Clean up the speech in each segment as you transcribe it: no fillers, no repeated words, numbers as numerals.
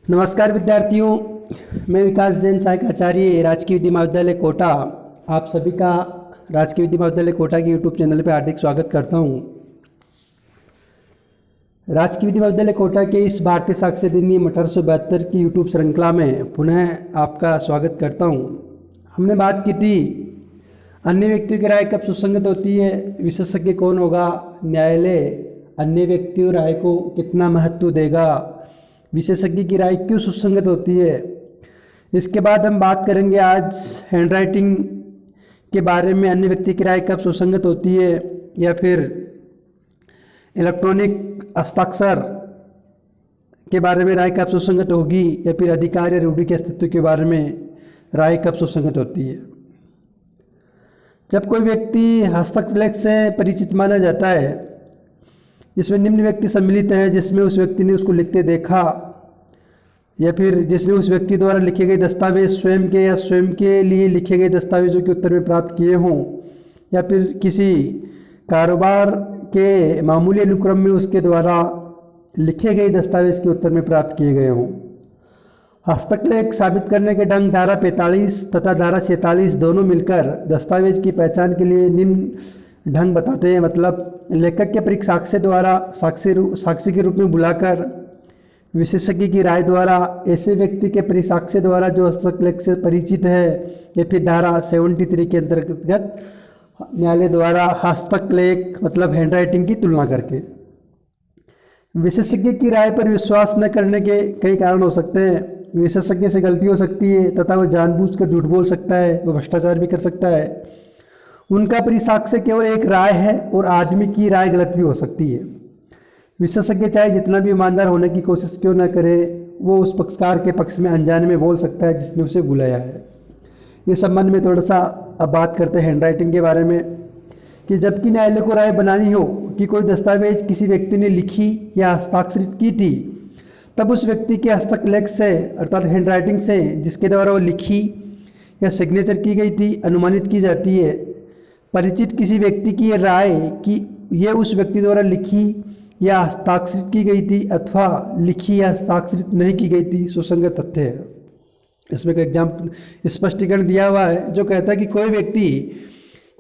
नमस्कार विद्यार्थियों, मैं विकास जैन सहायक आचार्य राजकीय विधि महाविद्यालय कोटा आप सभी का राजकीय विधि महाविद्यालय कोटा के यूट्यूब चैनल पर हार्दिक स्वागत करता हूं। राजकीय विधि महाविद्यालय कोटा के इस भारतीय साक्ष्य अधिनियम 1872 की यूट्यूब श्रृंखला में पुनः आपका स्वागत करता हूं। हमने बात की थी अन्य व्यक्तियों की राय कब सुसंगत होती है, विशेषज्ञ कौन होगा, न्यायालय अन्य व्यक्तियों राय को कितना महत्व देगा, विशेषज्ञ की राय क्यों सुसंगत होती है। इसके बाद हम बात करेंगे आज हैंडराइटिंग के बारे में, अन्य व्यक्ति की राय कब सुसंगत होती है, या फिर इलेक्ट्रॉनिक हस्ताक्षर के बारे में राय कब सुसंगत होगी, या फिर अधिकार या रूढ़ि के अस्तित्व के बारे में राय कब सुसंगत होती है। जब कोई व्यक्ति हस्तलेख से परिचित माना जाता है, इसमें निम्न व्यक्ति सम्मिलित हैं जिसमें उस व्यक्ति ने उसको लिखते देखा, या फिर जिसने उस व्यक्ति द्वारा लिखे गए दस्तावेज स्वयं के या स्वयं के लिए लिखे गए दस्तावेजों के उत्तर में प्राप्त किए हों, या फिर किसी कारोबार के मामूली अनुक्रम में उसके द्वारा लिखे गए दस्तावेज के उत्तर में प्राप्त किए गए हों। हस्तलेख साबित करने के ढंग धारा 45 तथा धारा 46 दोनों मिलकर दस्तावेज की पहचान के लिए निम्न ढंग बताते हैं। मतलब लेखक के परीक्षा साक्ष्य द्वारा साक्षी के रूप में बुलाकर विशेषज्ञ की राय द्वारा ऐसे व्यक्ति के परिसाक्ष्य द्वारा जो हस्तलेख से परिचित है, या फिर धारा 73 के अंतर्गत न्यायालय द्वारा हस्तलेख मतलब हैंडराइटिंग की तुलना करके। विशेषज्ञ की राय पर विश्वास न करने के कई कारण हो सकते हैं। विशेषज्ञ से गलती हो सकती है तथा वो जानबूझकर झूठ बोल सकता है, वो भ्रष्टाचार भी कर सकता है। उनका परिसाक्ष्य केवल एक राय है और आदमी की राय गलत भी हो सकती है। विशेषज्ञ चाहे जितना भी ईमानदार होने की कोशिश क्यों न करे, वो उस पक्षकार के पक्ष में अनजाने में बोल सकता है जिसने उसे बुलाया है। इस संबंध में थोड़ा सा अब बात करते हैं हैंडराइटिंग के बारे में, कि जबकि न्यायालय को राय बनानी हो कि कोई दस्तावेज किसी व्यक्ति ने लिखी या हस्ताक्षरित की थी, तब उस व्यक्ति के हस्तलेख से अर्थात हैंडराइटिंग से जिसके द्वारा वो लिखी या सिग्नेचर की गई थी अनुमानित की जाती है। परिचित किसी व्यक्ति की राय कि यह उस व्यक्ति द्वारा लिखी या हस्ताक्षरित की गई थी अथवा लिखी या हस्ताक्षरित नहीं की गई थी सुसंगत तथ्य है। इसमें एक स्पष्टीकरण दिया हुआ है जो कहता है कि कोई व्यक्ति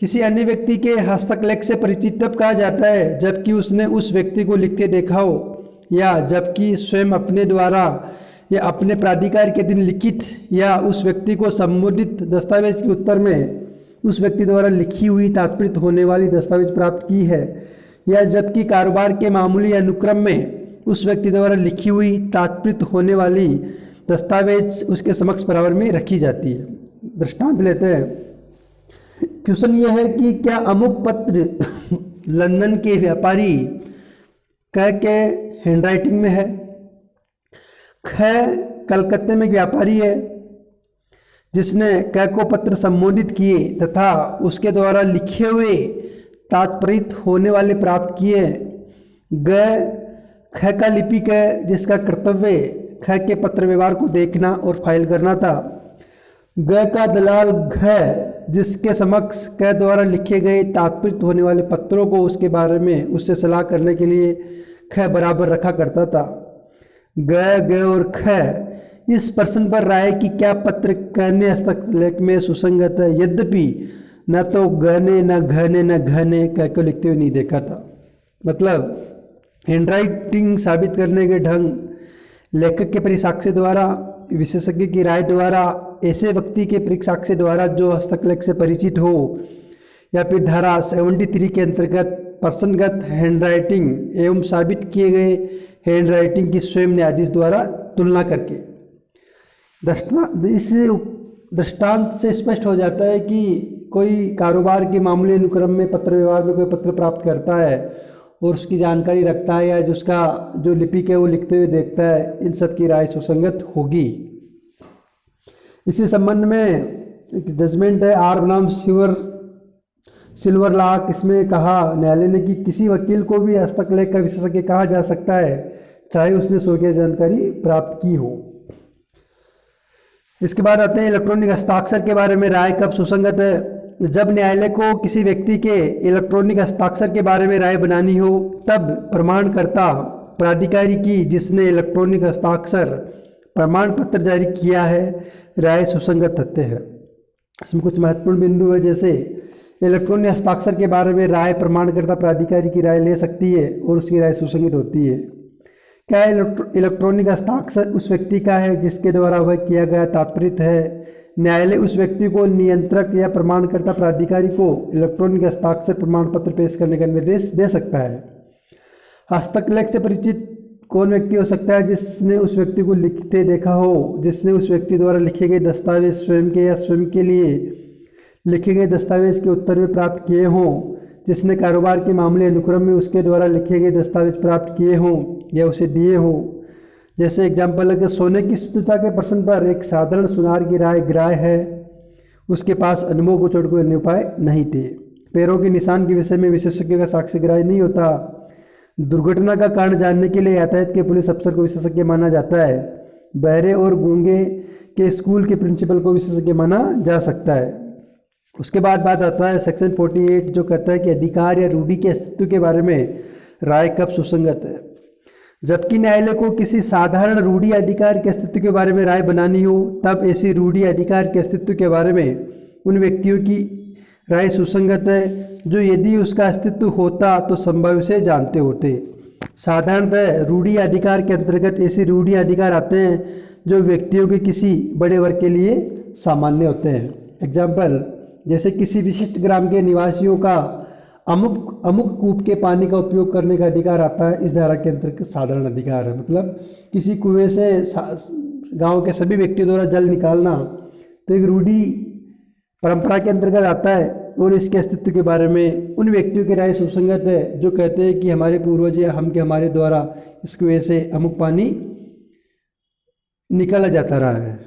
किसी अन्य व्यक्ति के हस्तलेख से परिचित तब कहा जाता है जबकि उसने उस व्यक्ति को लिखते देखा हो, या जबकि स्वयं अपने द्वारा या अपने प्राधिकार के दिन लिखित या उस व्यक्ति को संबोधित दस्तावेज के उत्तर में उस व्यक्ति द्वारा लिखी हुई तात्पर्य होने वाली दस्तावेज प्राप्त की है, या जबकि कारोबार के मामूली अनुक्रम में उस व्यक्ति द्वारा लिखी हुई तात्पर्य होने वाली दस्तावेज उसके समक्ष बराबर में रखी जाती है। दृष्टांत लेते हैं। क्वेश्चन यह है कि क्या अमुक पत्र लंदन के व्यापारी क के हैंडराइटिंग में है। ख कलकत्ते में एक व्यापारी है जिसने क को पत्र संबोधित किए तथा उसके द्वारा लिखे हुए तात्पर्य होने वाले प्राप्त किए। ग ख का लिपिक है जिसका कर्तव्य ख के पत्र व्यवहार को देखना और फाइल करना था। ग का दलाल घ जिसके समक्ष क द्वारा लिखे गए तात्पर्य होने वाले पत्रों को उसके बारे में उससे सलाह करने के लिए ख बराबर रखा करता था। ग और ख इस प्रश्न पर राय कि क्या पत्र क ने हस्तलेख में सुसंगत है, यद्यपि न तो ग ने न घ ने न घ ने क को लिखते हुए नहीं देखा था। मतलब हैंडराइटिंग साबित करने के ढंग लेखक के परिसाक्ष्य द्वारा, विशेषज्ञ की राय द्वारा, ऐसे व्यक्ति के परिसाक्ष्य द्वारा जो हस्तलेख से परिचित हो, या फिर धारा 73 के अंतर्गत प्रसंगत हैंडराइटिंग एवं साबित किए गए हैंडराइटिंग की स्वयं न्यायाधीश द्वारा तुलना करके। इस दृष्टांत से स्पष्ट हो जाता है कि कोई कारोबार के मामूली अनुक्रम में पत्र व्यवहार में कोई पत्र प्राप्त करता है और उसकी जानकारी रखता है, या जिसका जो लिपिक है वो लिखते हुए देखता है, इन सब की राय सुसंगत होगी। इसी संबंध में एक जजमेंट है आर बनाम सिल्वर लॉक। इसमें कहा न्यायालय ने कि किसी वकील को भी हस्तलेख का विशेषज्ञ कहा जा सकता है चाहे उसने स्वकीय जानकारी प्राप्त की हो। इसके बाद आते हैं इलेक्ट्रॉनिक हस्ताक्षर के बारे में राय कब सुसंगत है। जब न्यायालय को किसी व्यक्ति के इलेक्ट्रॉनिक हस्ताक्षर के बारे में राय बनानी हो, तब प्रमाणकर्ता प्राधिकारी की जिसने इलेक्ट्रॉनिक हस्ताक्षर प्रमाण पत्र जारी किया है, राय सुसंगत तथ्य है। इसमें कुछ महत्वपूर्ण बिंदु है, जैसे इलेक्ट्रॉनिक हस्ताक्षर के बारे में राय प्रमाणकर्ता प्राधिकारी की राय ले सकती है और उसकी राय सुसंगत होती है। क्या इलेक्ट्रॉनिक हस्ताक्षर उस व्यक्ति का है जिसके द्वारा वह किया गया तात्पर्य है। न्यायालय उस व्यक्ति को नियंत्रक या प्रमाणकर्ता प्राधिकारी को इलेक्ट्रॉनिक हस्ताक्षर प्रमाण पत्र पेश करने का निर्देश दे सकता है। हस्तलेख से परिचित कौन व्यक्ति हो सकता है, जिसने उस व्यक्ति को लिखते देखा हो, जिसने उस व्यक्ति द्वारा लिखे गए दस्तावेज स्वयं के या स्वयं के लिए लिखे गए दस्तावेज के उत्तर में प्राप्त किए हों, जिसने कारोबार के मामले अनुक्रम में उसके द्वारा लिखे गए दस्तावेज प्राप्त किए हों या उसे दिए हों। जैसे एग्जाम्पल है कि सोने की शुद्धता के प्रश्न पर एक साधारण सुनार की राय ग्राह्य है, उसके पास अनुभव को छोड़ कोई अन्य उपाय नहीं थे। पैरों के निशान के विषय में विशेषज्ञ का साक्ष्य ग्राह्य नहीं होता। दुर्घटना का कारण जानने के लिए यातायात के पुलिस अफसर को विशेषज्ञ माना जाता है। बहरे और गूंगे के स्कूल के प्रिंसिपल को विशेषज्ञ माना जा सकता है। उसके बाद बात आता है सेक्शन 48 जो कहता है कि अधिकार या रूढ़ी के अस्तित्व के बारे में राय कब सुसंगत है। जबकि न्यायालय को किसी साधारण रूढ़ी अधिकार के अस्तित्व के बारे में राय बनानी हो, तब ऐसी रूढ़ी अधिकार के अस्तित्व के बारे में उन व्यक्तियों की राय सुसंगत है जो यदि उसका अस्तित्व होता तो संभव से जानते होते। साधारणतः रूढ़ी अधिकार के अंतर्गत ऐसे रूढ़ी अधिकार आते हैं जो व्यक्तियों के किसी बड़े वर्ग के लिए सामान्य होते हैं। एग्जाम्पल, जैसे किसी विशिष्ट ग्राम के निवासियों का अमुक कूप के पानी का उपयोग करने का अधिकार आता है, इस धारा के अंतर्गत साधारण अधिकार है। मतलब किसी कुएं से गांव के सभी व्यक्तियों द्वारा जल निकालना तो एक रूढ़ी परंपरा के अंतर्गत आता है और इसके अस्तित्व के बारे में उन व्यक्तियों की राय सुसंगत है जो कहते हैं कि हमारे पूर्वज या हमारे द्वारा इस कुएं से अमुक पानी निकाला जाता रहा है।